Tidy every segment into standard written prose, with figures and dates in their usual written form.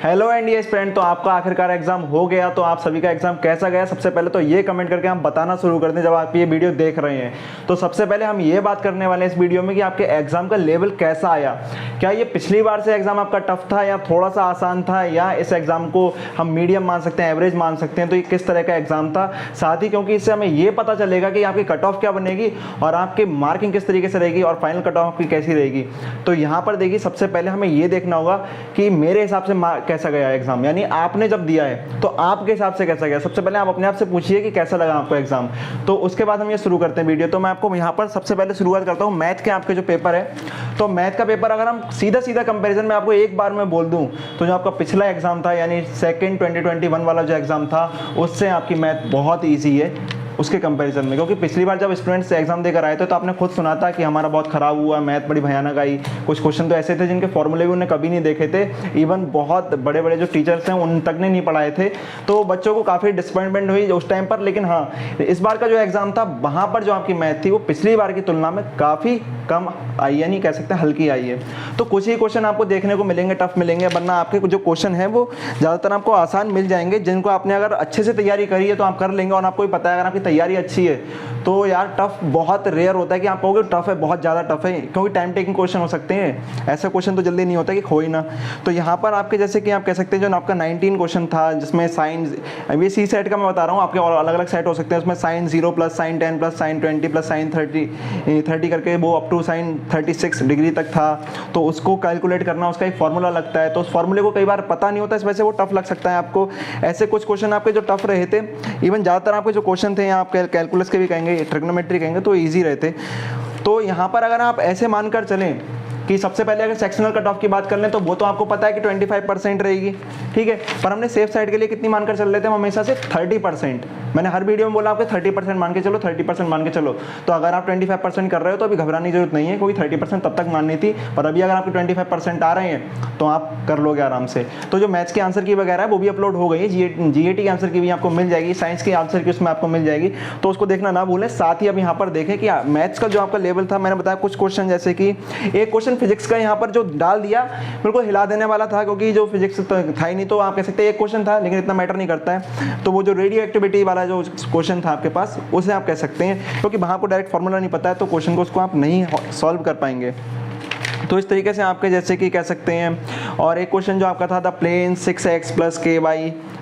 Hello NDS friend, तो आपका आखिरकार एग्जाम हो गया। तो आप सभी का एग्जाम कैसा गया सबसे पहले तो ये कमेंट करके हम बताना शुरू कर दें जब आप ये वीडियो देख रहे हैं। तो सबसे पहले हम ये बात करने वाले हैं इस वीडियो में कि आपके एग्जाम का लेवल कैसा आया। क्या ये पिछली बार से एग्जाम आपका टफ था या थोड़ा सा आसान था, या इस एग्जाम को हम मीडियम मान सकते हैं, एवरेज मान सकते हैं। तो ये किस तरह का एग्जाम था, साथ ही क्योंकि इससे हमें ये पता चलेगा कि आपकी कट ऑफ क्या बनेगी और आपकी मार्किंग किस तरीके से रहेगी और फाइनल कट ऑफ आपकी कैसी रहेगी। तो यहाँ पर देखिए सबसे पहले हमें ये देखना होगा कि मेरे हिसाब से कैसा गया एग्जाम, यानी आपने जब दिया है तो आपके हिसाब से कैसा गया। सबसे पहले आप अपने आप से पूछिए कि कैसा लगा आपको एग्जाम। तो उसके बाद हम ये शुरू करते हैं वीडियो। तो मैं आपको यहाँ पर सबसे पहले शुरुआत करता हूँ मैथ के आपके जो पेपर है। तो मैथ का पेपर अगर हम सीधा सीधा कंपैरिजन में आपको एक बार में बोल दूं तो जो आपका पिछला एग्जाम था यानी सेकंड 2021 वाला जो एग्जाम था उससे आपकी मैथ बहुत ईजी है उसके कंपैरिजन में। क्योंकि पिछली बार जब स्टूडेंट्स एग्जाम देकर आए थे तो आपने खुद सुना था कि हमारा बहुत खराब हुआ, मैथ बड़ी भयानक आई। कुछ क्वेश्चन तो ऐसे थे जिनके फॉर्मूले भी उन्हें कभी नहीं देखे थे, इवन बहुत बड़े बड़े जो टीचर्स हैं उन तक ने नहीं पढ़ाए थे। तो बच्चों को काफ़ी डिसअपॉइंटमेंट हुई उस टाइम पर। लेकिन हाँ, इस बार का जो एग्जाम था वहाँ पर जो आपकी मैथ थी वो पिछली बार की तुलना में काफ़ी कम आई, यानी कह सकते हैं हल्की आई है। तो कुछ ही क्वेश्चन आपको देखने को मिलेंगे टफ मिलेंगे, वरना आपके जो क्वेश्चन है वो ज़्यादातर आपको आसान मिल जाएंगे, जिनको आपने अगर अच्छे से तैयारी करी है तो आप कर लेंगे। और आपको भी पता है अगर आपकी तैयारी अच्छी है तो यार टफ बहुत रेयर होता है कि आप कहोगे टफ है, बहुत ज़्यादा टफ है, क्योंकि टाइम टेकिंग क्वेश्चन हो सकते हैं। ऐसा क्वेश्चन तो जल्दी नहीं होता कि खोई ना। तो यहाँ पर आपके जैसे कि आप कह सकते हैं जो आपका 19 क्वेश्चन था जिसमें साइंस, अभी सी सेट का मैं बता रहा हूँ, आपके और अलग अलग सेट हो सकते हैं। उसमें sine 0 plus sine 10 plus sine 20 plus sine 30 करके वो अप टू साइन 36 डिग्री तक था। तो उसको कैलकुलेट करना, उसका एक फॉर्मूला लगता है। तो उस फॉर्मूले को कई बार पता नहीं होता, इस वजह से वो टफ लग सकता है आपको। ऐसे कुछ क्वेश्चन आपके जो टफ रहे थे, इवन ज़्यादातर आपके जो क्वेश्चन थे आप कैलकुलस के भी कहेंगे, ट्रिग्नोमेट्री कहेंगे, तो ईजी रहते। तो यहाँ पर अगर आप ऐसे मानकर चलें कि सबसे पहले अगर सेक्शनल कट ऑफ की बात कर लें तो वो तो आपको पता है कि 25% रहेगी, ठीक है। पर हमने सेफ साइड के लिए कितनी मानकर चल लेते हैं, हम हमेशा से 30%। मैंने हर वीडियो में बोला आपके 30% मान के चलो, 30% मान के चलो। तो अगर आप 25% कर रहे हो तो अभी घबराने की जरूरत नहीं है, क्योंकि 30% तब तक माननी थी। पर अभी अगर आपके 25% आ रहे हैं तो आप कर लोगे आराम से। तो जो मैथ्स के आंसर की वगैरह है वो भी अपलोड हो गई है, जीएटी के आंसर की भी आपको मिल जाएगी, साइंस के आंसर की उसमें आपको मिल जाएगी। तो उसको देखना ना भूलें। साथ ही अब यहाँ पर देखें कि मैथ्स का जो आपका लेवल था, मैंने बताया कुछ क्वेश्चन, जैसे कि एक क्वेश्चन फिजिक्स का यहाँ पर जो डाल दिया बिल्कुल हिला देने वाला था, क्योंकि जो फिजिक्स था ही नहीं। तो आप कह सकते हैं एक क्वेश्चन था लेकिन इतना मैटर नहीं करता है। तो वो जो रेडियो एक्टिविटी वाला जो क्वेश्चन था आपके पास, उसे आप कह सकते हैं, क्योंकि वहाँ को डायरेक्ट फॉर्मूला नहीं पता है तो क्वेश्चन को उसको आप नहीं सॉल्व कर पाएंगे। तो इस तरीके से आपके जैसे कि कह सकते हैं। और एक क्वेश्चन जो आपका था the plane 6x plus ky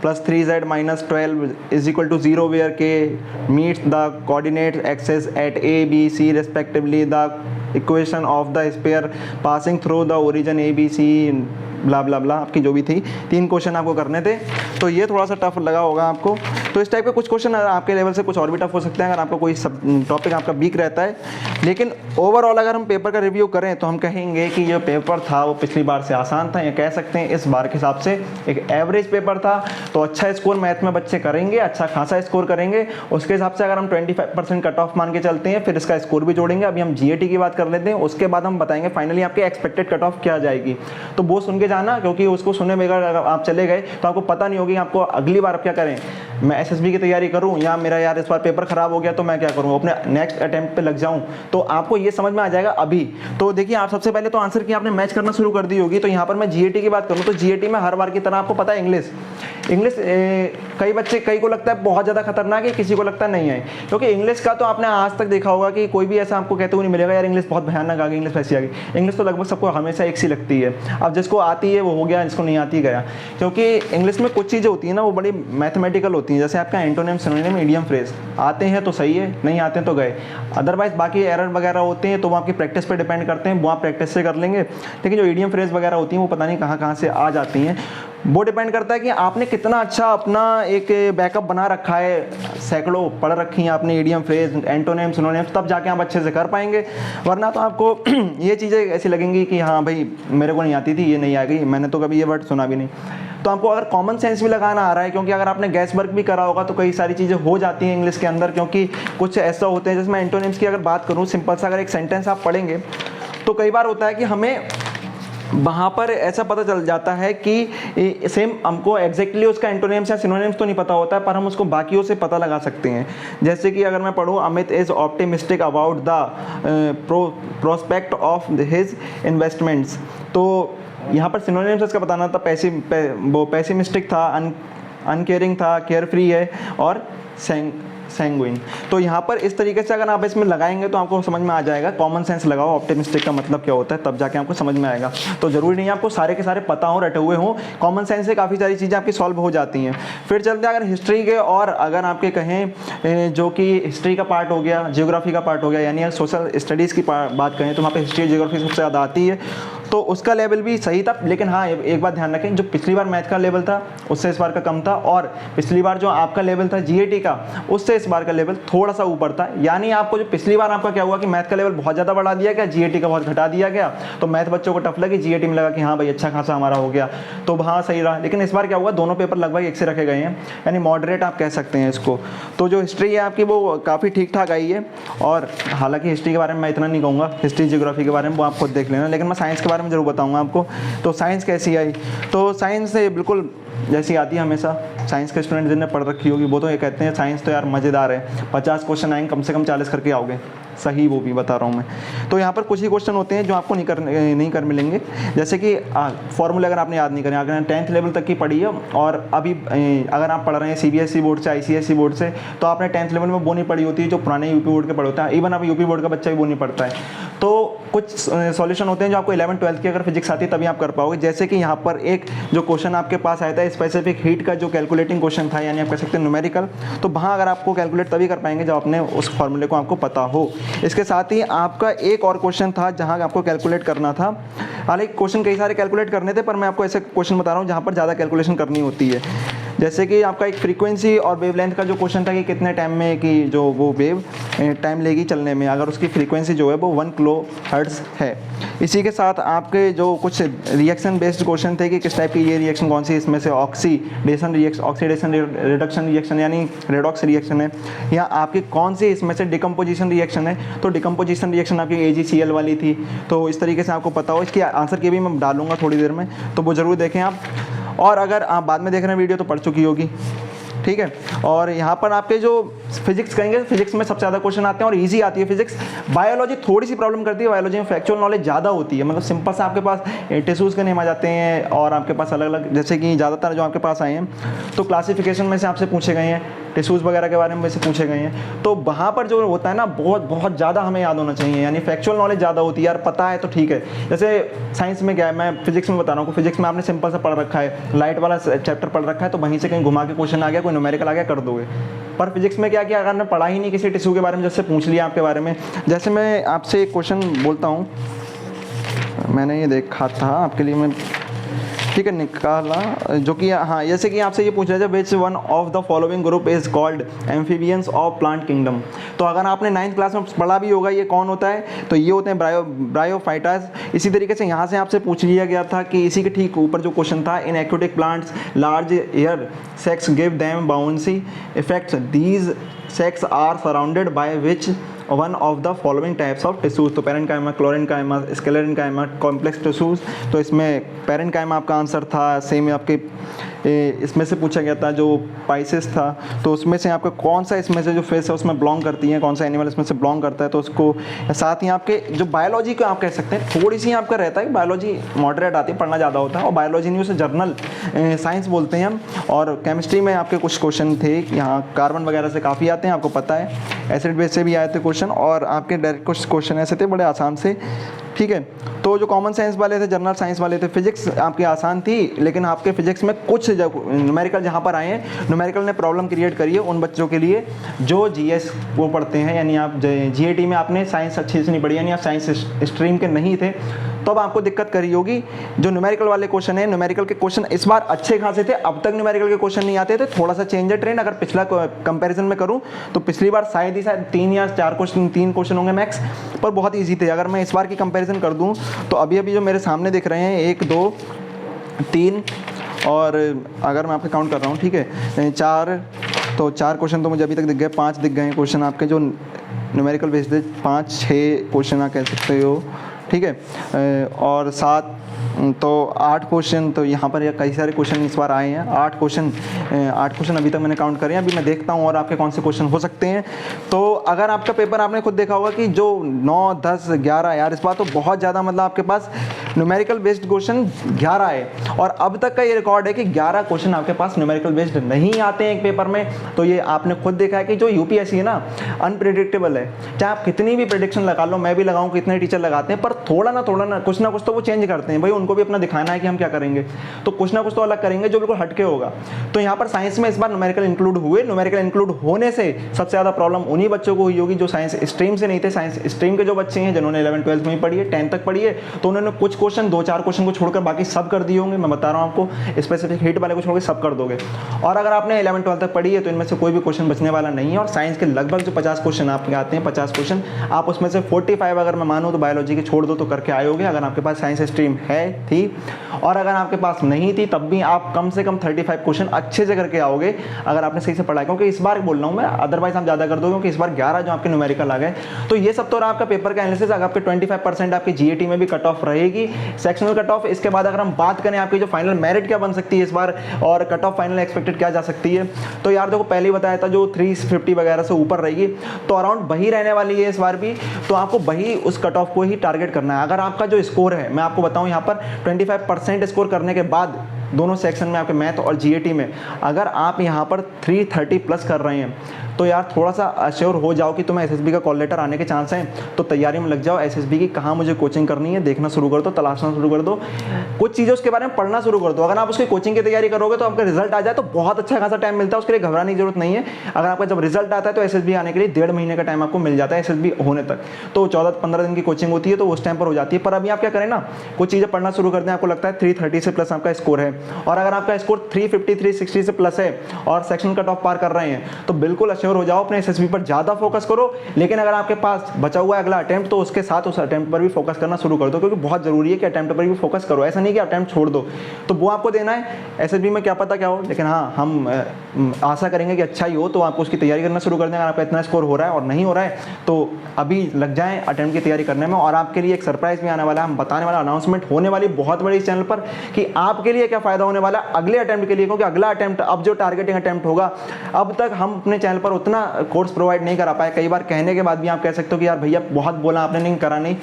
plus 3z minus 12 is equal to 0 where k meets the coordinate axes at a b c respectively the equation of the sphere passing through the origin a b c blah blah blah, आपकी जो भी थी। 3 question आपको करने थे। तो ये थोड़ा सा टफ लगा होगा आपको। तो इस टाइप के कुछ क्वेश्चन आपके लेवल से कुछ और भी टफ हो सकते हैं अगर आपका कोई सब टॉपिक आपका वीक रहता है। लेकिन ओवरऑल अगर हम पेपर का रिव्यू करें तो हम कहेंगे कि जो पेपर था वो पिछली बार से आसान था, या कह सकते हैं इस बार के हिसाब से एक एवरेज पेपर था। तो अच्छा स्कोर मैथ में बच्चे करेंगे, अच्छा खासा स्कोर करेंगे। उसके हिसाब से अगर हम 25% कट ऑफ मान के चलते हैं, फिर इसका स्कोर भी जोड़ेंगे। अभी हम जीएटी की बात कर लेते हैं, उसके बाद हम बताएंगे फाइनली आपके एक्सपेक्टेड कट ऑफ क्या जाएगी। तो वो सुन के जाना, क्योंकि उसको सुनने में अगर आप चले गए तो आपको पता नहीं होगी आपको अगली बार क्या करें। मैं एसएसबी की तैयारी करूं या मेरा यार इस बार पेपर खराब हो गया तो मैं क्या करूं, अपने नेक्स्ट अटेम्प्ट पे लग जाऊं। तो आपको ये समझ में आ जाएगा अभी। तो देखिए आप सबसे पहले तो आंसर की आपने मैच करना शुरू कर दी होगी। तो यहाँ पर मैं जीएटी की बात करूँ तो जीएटी में हर बार की तरह आपको पता है इंग्लिश कई को लगता है बहुत ज़्यादा खतरनाक है, किसी को लगता नहीं है। क्योंकि इंग्लिश का तो आपने आज तक देखा होगा कि कोई भी ऐसा आपको कहते हुए नहीं मिलेगा यार इंग्लिश बहुत भयानक आ गई, इंग्लिश ऐसी आ गई। इंग्लिश तो लगभग सबको हमेशा एक सी लगती है। अब जिसको आती है वो हो गया, जिसको नहीं आती गया। क्योंकि इंग्लिश में कुछ चीज़ें होती हैं ना वो बड़ी मैथमेटिकल होती हैं। जैसे आपका एंटोनिम, सिनोनिम, इडियम, फ्रेज आते हैं तो सही है, नहीं आते हैं तो गए। अदरवाइज बाकी एरर वगैरह होते हैं तो वो आपकी प्रैक्टिस पर डिपेंड करते हैं, वो आप प्रैक्टिस से कर लेंगे। लेकिन जो इडियम फ्रेज वगैरह होती हैं वो पता नहीं कहाँ से आ जाती हैं। वो डिपेंड करता है कि आपने कितना अच्छा अपना एक बैकअप बना रखा है, सैकड़ों पढ़ रखी हैं आपने इडियम फ्रेज, एंटोनिम, सिनोनिम, तब जाके आप अच्छे से कर पाएंगे। वरना तो आपको ये चीज़ें ऐसी लगेंगी कि हाँ भाई मेरे को नहीं आती थी, ये नहीं आ गई, मैंने तो कभी ये वर्ड सुना भी नहीं। तो आपको अगर कॉमन सेंस भी लगाना आ रहा है, क्योंकि अगर आपने गैस वर्क भी करा होगा तो कई सारी चीज़ें हो जाती हैं इंग्लिश के अंदर। क्योंकि कुछ ऐसा होते हैं, जैसे मैं एंटोनिम्स की अगर बात करूँ, सिंपल सा अगर एक सेंटेंस आप पढ़ेंगे तो कई बार होता है कि हमें वहाँ पर ऐसा पता चल जाता है कि सेम हमको एग्जैक्टली उसका एंटोनिम्स या सिनोनिम्स तो नहीं पता होता है, पर हम उसको बाकियों से पता लगा सकते हैं। जैसे कि अगर मैं पढ़ूँ Amit is optimistic about the prospect of his investments, तो यहाँ पर सिनोनिम्स इसका बताना था, वो पैसिमिस्टिक था, अनकेयरिंग था, केयर फ्री है, और सैंग्विन। तो यहाँ पर इस तरीके से अगर आप इसमें लगाएंगे तो आपको समझ में आ जाएगा। कॉमन सेंस लगाओ, ऑप्टिमिस्टिक का मतलब क्या होता है, तब जाके आपको समझ में आएगा। तो जरूरी नहीं है आपको सारे के सारे पता हो, रटे हुए हो, कॉमन सेंस से काफ़ी सारी चीज़ें आपकी सॉल्व हो जाती हैं। फिर चलते हैं अगर हिस्ट्री के, और अगर आपके कहें जो कि हिस्ट्री का पार्ट हो गया, जियोग्राफी का पार्ट हो गया, यानी अगर सोशल स्टडीज़ की बात करें तो वहाँ पर हिस्ट्री जियोग्राफी सबसे ज़्यादा आती है, तो उसका लेवल भी सही था। लेकिन हाँ, एक बात ध्यान रखें, जो पिछली बार मैथ का लेवल था उससे इस बार का कम था, और पिछली बार जो आपका लेवल था जीएटी का, उससे इस बार का लेवल थोड़ा सा ऊपर था। यानी आपको जो पिछली बार आपका क्या हुआ कि मैथ का लेवल बहुत ज़्यादा बढ़ा दिया गया, जीएटी का बहुत घटा दिया गया, तो मैथ बच्चों को टफ लगी, जीएटी में लगा कि हाँ भाई अच्छा खासा हमारा हो गया, तो वहाँ सही रहा। लेकिन इस बार क्या हुआ, दोनों पेपर लगभग एक से रखे गए हैं, यानी मॉडरेट आप कह सकते हैं इसको। तो जो हिस्ट्री है आपकी वो काफ़ी ठीक ठाक आई है, और हालांकि हिस्ट्री के बारे में मैं इतना नहीं कहूँगा, हिस्ट्री जियोग्राफी के बारे में वो आप खुद देख लेना, लेकिन मैं साइंस के बारे में जरूर बताऊँगा आपको। तो साइंस कैसी आई, तो साइंस से बिल्कुल जैसी आती है हमेशा। साइंस के स्टूडेंट जिन्हें पढ़ रखी होगी वो तो ये कहते हैं साइंस तो यार मज़ेदार है, 50 क्वेश्चन आएंगे, कम से कम 40 करके आओगे, सही वो भी बता रहा हूँ मैं। तो यहाँ पर कुछ ही क्वेश्चन होते हैं जो आपको नहीं कर मिलेंगे, जैसे कि फॉर्मूले अगर आपने याद नहीं करें, अगर 10th लेवल तक की पढ़ी है, और अभी अगर आप पढ़ रहे हैं सीबीएसई बोर्ड से, आईसीएसई बोर्ड से, तो आपने 10th लेवल में वो नहीं पढ़ी होती है जो पुराने यूपी बोर्ड के पढ़े होते हैं। इवन अब यूपी बोर्ड का बच्चा भी वो नहीं पढ़ता है। तो कुछ सॉल्यूशन होते हैं जो आपको 11th 12th की अगर फिजिक्स आती है तभी आप कर पाओगे। जैसे कि यहाँ पर एक जो क्वेश्चन आपके पास आया था स्पेसिफिक हीट का, जो कैलकुलेटिंग क्वेश्चन था, यानी आप कह सकते हैं न्यूमेरिकल, तो वहाँ अगर आपको कैलकुलेट तभी कर पाएंगे जब आपने उस फॉर्मूले को आपको पता हो। इसके साथ ही आपका एक और क्वेश्चन था जहाँ आपको कैलकुलेट करना था, हालांकि क्वेश्चन कई सारे कैलकुलेट करने थे, पर मैं आपको ऐसे क्वेश्चन बता रहा हूँ जहाँ पर ज़्यादा कैलकुलेशन करनी होती है। जैसे कि आपका एक फ्रीक्वेंसी और वेवलेंथ का जो क्वेश्चन था कि कितने टाइम में कि जो वो वेव टाइम लेगी चलने में, अगर उसकी फ्रीक्वेंसी जो है वो 1 किलो हर्ट्ज़ है। इसी के साथ आपके जो कुछ रिएक्शन बेस्ड क्वेश्चन थे कि किस टाइप की ये रिएक्शन कौन सी, इसमें से ऑक्सीडेशन रिडक्शन रिएक्शन यानी रेडॉक्स रिएक्शन है, या आपकी कौन सी इसमें से डिकम्पोजिशन रिएक्शन है। तो डिकम्पोजिशन रिएक्शन आपकी AgCl वाली थी, तो इस तरीके से आपको पता हो। इसकी आंसर की भी मैं डालूंगा थोड़ी देर में, तो वो ज़रूर देखें आप, और अगर आप बाद में देख रहे हैं वीडियो तो पढ़ चुकी होगी, ठीक है। और यहाँ पर आपके जो फिजिक्स कहेंगे, फिजिक्स में सबसे ज़्यादा क्वेश्चन आते हैं और इजी आती है फिजिक्स। बायोलॉजी थोड़ी सी प्रॉब्लम करती है, बायोलॉजी में फैक्चुअल नॉलेज ज़्यादा होती है, मतलब सिंपल से आपके पास टिश्यूज़ के नेम आ जाते हैं, और आपके पास अलग अलग, जैसे कि ज़्यादातर जो आपके पास आए हैं तो क्लासिफिकेशन में से आपसे पूछे गए हैं, टिश्यूज़ वगैरह के बारे में से पूछे गए हैं। तो वहाँ पर जो होता है ना, बहुत बहुत ज़्यादा हमें याद होना चाहिए, यानी फैक्चुअल नॉलेज ज़्यादा होती है, यार पता है तो ठीक है। जैसे साइंस में क्या है, मैं फिजिक्स में बता रहा हूँ, फिजिक्स में आपने सिंपल सा पढ़ रखा है, लाइट वाला चैप्टर पढ़ रखा है, तो वहीं से कहीं घुमा के क्वेश्चन आ गया, कोई न्यूमेरिकल आ गया, कर दोगे। पर फिजिक्स में क्या किया, अगर आपने पढ़ा ही नहीं किसी टिश्यू के बारे में, जैसे पूछ लिया आपके बारे में, जैसे मैं आपसे एक क्वेश्चन बोलता हूँ, मैंने ये देखा था आपके लिए, मैं ठीक है निकाला, जो कि हाँ, जैसे कि आपसे ये पूछ रहा है विच one of the following group is called amphibians of plant kingdom. तो अगर आपने 9th क्लास में पढ़ा भी होगा ये कौन होता है, तो ये होते हैं ब्रायोफाइटास। इसी तरीके से यहाँ से आपसे पूछ लिया गया था कि इसी के ठीक ऊपर जो क्वेश्चन था, in aquatic plants large air sacs give them bouncy effects, these sacs are surrounded by which one of the following types of tissues. तो parenchyma, chlorenchyma, sclerenchyma, complex tissues. तो इसमें पेरेन्काइमा आपका आंसर था, same आपके इसमें से पूछा गया था जो पाइसेस था, तो उसमें से आपका कौन सा इसमें से जो फेस है उसमें बिलोंग करती है, कौन सा एनिमल इसमें से बिलोंग करता है। तो उसको साथ ही आपके जो बायोलॉजी को आप कह सकते हैं थोड़ी सी आपका रहता है, बायोलॉजी मॉडरेट आती है, पढ़ना ज़्यादा होता है, और बायोलॉजी नहीं उसे जर्नल साइंस बोलते हैं हम। और केमिस्ट्री में आपके कुछ क्वेश्चन थे, यहाँ कार्बन वगैरह से काफ़ी आते हैं, आपको पता है, एसिड बेस से भी आए थे क्वेश्चन, और आपके डायरेक्ट कुछ क्वेश्चन ऐसे थे बड़े आसान से, ठीक है। तो जो कॉमन साइंस वाले थे, जनरल साइंस वाले थे, फिजिक्स आपकी आसान थी, लेकिन आपके फिजिक्स में कुछ न्यूमेरिकल जहाँ पर आए हैं, न्यूमेरिकल ने प्रॉब्लम क्रिएट करी है उन बच्चों के लिए जो जीएस वो पढ़ते हैं, यानी आप जीएटी में आपने साइंस अच्छे से नहीं पढ़ी, यानी आप साइंस स्ट्रीम के नहीं थे, तो अब आपको दिक्कत करी होगी। जो न्यूमेरिकल वाले क्वेश्चन है, न्यूमेरिकल के क्वेश्चन इस बार अच्छे खासे थे, अब तक न्यूमेरिकल के क्वेश्चन नहीं आते थे, थोड़ा सा चेंज है ट्रेंड। अगर पिछला कंपैरिजन में करूं तो पिछली बार शायद 3 या 4 क्वेश्चन, 3 क्वेश्चन होंगे मैक्स, पर बहुत ईजी थे। अगर मैं इस बार की कंपैरिजन कर दूं तो अभी अभी जो मेरे सामने दिख रहे हैं 1 2 3 और अगर मैं आपके काउंट कर रहा हूँ, ठीक है, 4, तो 4 क्वेश्चन तो मुझे अभी तक दिख गए, 5 दिख गए क्वेश्चन आपके जो न्यूमेरिकल बेस्ड थे, 5 6 क्वेश्चन आप कह सकते हो, ठीक है, और 7 तो 8 क्वेश्चन, तो यहाँ पर कई सारे क्वेश्चन इस बार आए हैं। 8 क्वेश्चन अभी तक मैंने काउंट करे हैं। अभी मैं देखता हूँ और आपके कौन से क्वेश्चन हो सकते हैं। तो अगर आपका पेपर आपने खुद देखा होगा कि जो 9, 10, 11, यार इस बार तो बहुत ज़्यादा मतलब आपके पास न्यूमेरिकल बेस्ड क्वेश्चन 11 है, और अब तक का ये रिकॉर्ड है कि 11 क्वेश्चन आपके पास न्यूमेरिकल बेस्ड नहीं आते हैं एक पेपर में। तो ये आपने खुद देखा है कि जो यूपीएससी है ना, अनप्रिडिक्टेबल है। चाहे आप कितनी भी प्रेडिक्शन लगा लो, मैं भी लगाऊं, कितने टीचर लगाते हैं, पर थोड़ा ना कुछ ना कुछ तो वो चेंज करते हैं भाई। उनको भी अपना दिखाना है कि हम क्या करेंगे, तो कुछ ना कुछ तो अलग करेंगे जो बिल्कुल हटके होगा। तो यहाँ पर साइंस में इस बार न्यूमेरिकल इंक्लूड हुए। न्यूमेरिकल इंक्लूड होने से सबसे ज़्यादा प्रॉब्लम उन्हीं बच्चों को हुई होगी जो साइंस स्ट्रीम से नहीं थे। साइंस स्ट्रीम के जो बच्चे हैं जिन्होंने 11th 12th में ही पढ़ी है, 10th तक पढ़ी है, तो उन्होंने कुछ क्वेश्चन, 2-4 क्वेश्चन को छोड़कर बाकी सब कर दिए होंगे। मैं बता रहा हूँ आपको, स्पेसिफिक हिट वाले को छोड़कर सब कर दोगे। और अगर आपने 11th 12th तक पढ़ी है तो इनमें से कोई भी क्वेश्चन बचने वाला नहीं है। और साइंस के लगभग जो 50 क्वेश्चन आपके आते हैं, 50 क्वेश्चन, आप उसमें से 45 अगर मैं मानूँ तो बायोलॉजी के छोड़ दो तो करके आए होगे, अगर आपके पास साइंस स्ट्रीम है, थी। और अगर आपके पास नहीं थी तब भी आप कम से कम 35 क्वेश्चन अच्छे से करके आओगे अगर आपने सही से पढ़ा। क्योंकि इस बार बोल रहा हूँ मैं, अदरवाइज आप ज़्यादा कर दोगे, क्योंकि इस बार 11 जो आपके न्यूमेरिकल आ गए। तो ये सब तो रहा आपका पेपर का एनालिसिस। अगर आपके 25% आपकी जीएटी में भी कट ऑफ रहेगी, सेक्शनल कट ऑफ। इसके बाद अगर हम बात करें आपकी जो फाइनल मेरिट क्या बन सकती है इस बार, और कट ऑफ फाइनल एक्सपेक्टेड क्या जा सकती है, तो यार देखो पहले ही बताया था जो 350 वगैरह से ऊपर रहेगी, तो अराउंड वही रहने वाली है इस बार भी। तो आपको वही उस कट ऑफ को ही टारगेट करना है। अगर आपका जो स्कोर है, मैं आपको बताऊं यहाँ पर 25% स्कोर करने के बाद दोनों सेक्शन में, आपके मैथ और जीएटी में, अगर आप यहाँ पर 330 प्लस कर रहे हैं तो यार थोड़ा सा अश्योर हो जाओ कि तुम्हें एसएसबी का कॉल लेटर आने के चांस हैं। तो तैयारी में लग जाओ। एसएसबी की कहाँ मुझे कोचिंग करनी है देखना शुरू कर दो, तलाशना शुरू कर दो, कुछ चीज़ें उसके बारे में पढ़ना शुरू कर दो। अगर आप उसकी कोचिंग की तैयारी करोगे तो आपका रिजल्ट आ जाए तो बहुत अच्छा खासा टाइम मिलता है, उसके लिए घबराने की जरूरत नहीं है। अगर आपका जब रिजल्ट आता है तो एसएसबी आने के लिए 1.5 महीने का टाइम आपको मिल जाता है एसएसबी होने तक। तो 14-15 दिन की कोचिंग होती है, तो उस टाइम पर हो जाती है। पर अभी आप क्या करें ना, कुछ चीज़ें पढ़ना शुरू कर दें। आपको लगता है 330 से प्लस आपका स्कोर है, और अगर आपका स्कोर 350, 360 से प्लस है और सेक्शन कट ऑफ पार कर रहे हैं, तो बिल्कुल अश्योर हो जाओ, अपने एसएसबी पर ज़्यादा फोकस करो। लेकिन अगर आपके पास बचा हुआ है अगला अटेम्प्ट, तो उसके साथ उस अटेम्प्ट पर भी फोकस करना शुरू कर दो, क्योंकि बहुत जरूरी है कि अटेम्प्ट पर भी फोकस करो। ऐसा नहीं कि अटेम्प्ट छोड़ दो, तो वो आपको देना है। एसएसबी में क्या पता क्या हो, लेकिन हाँ हम आशा करेंगे कि अच्छा ही हो, तो आपको उसकी तैयारी करना शुरू कर दें। अगर आपका इतना स्कोर हो रहा है और नहीं हो रहा है तो अभी लग जाएं अटेम्प्ट की तैयारी करने में। और आपके लिए एक सरप्राइज भी आने वाला है, हम बताने वाला, अनाउंसमेंट होने वाली बहुत बड़ी इस चैनल पर कि आपके लिए क्या फायदा होने वाला है अगले अटेम्प्ट के लिए। क्योंकि अगला अटेम्प्ट, अब जो टारगेटिंग अटेम्प्ट होगा, अब तक हम अपने चैनल पर उतना कोर्स प्रोवाइड नहीं करा पाए। कई बार कहने के बाद भी आप कह सकते हो कि यार भैया बहुत बोला आपने, नहीं करा नहीं।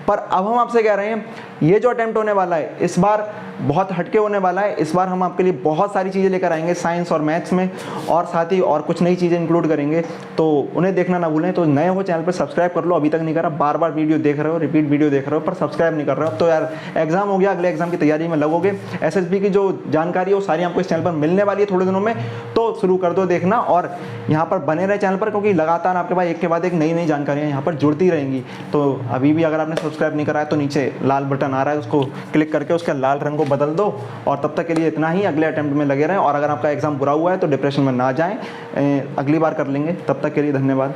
पर अब हम आपसे कह रहे हैं ये जो अटेम्प्ट होने वाला है इस बार बहुत हटके होने वाला है। इस बार हम आपके लिए बहुत सारी चीज़ें लेकर आएंगे साइंस और मैथ्स में, और साथ ही और कुछ नई चीज़ें इंक्लूड करेंगे, तो उन्हें देखना ना भूलें। तो नए हो चैनल पर सब्सक्राइब कर लो, अभी तक नहीं करा, बार बार वीडियो देख रहे हो, रिपीट वीडियो देख रहे हो, पर सब्सक्राइब नहीं कर रहे हो। तो यार एग्जाम हो गया, अगले एग्जाम की तैयारी में लगोगे। एसएसबी की जो जानकारी है वो सारी आपको इस चैनल पर मिलने वाली है थोड़े दिनों में, तो शुरू कर दो देखना। और यहाँ पर बने रहे चैनल पर, क्योंकि लगातार आपके पास एक के बाद एक नई नई जानकारियाँ यहाँ पर जुड़ती रहेंगी। तो अभी भी अगर आपने सब्सक्राइब नहीं करा है तो नीचे लाल बटन आ रहा है, उसको क्लिक करके उसका लाल रंग को बदल दो। और तब तक के लिए इतना ही, अगले अटेम्प्ट में लगे रहें। और अगर आपका एग्जाम बुरा हुआ है तो डिप्रेशन में ना जाएं, अगली बार कर लेंगे। तब तक के लिए धन्यवाद।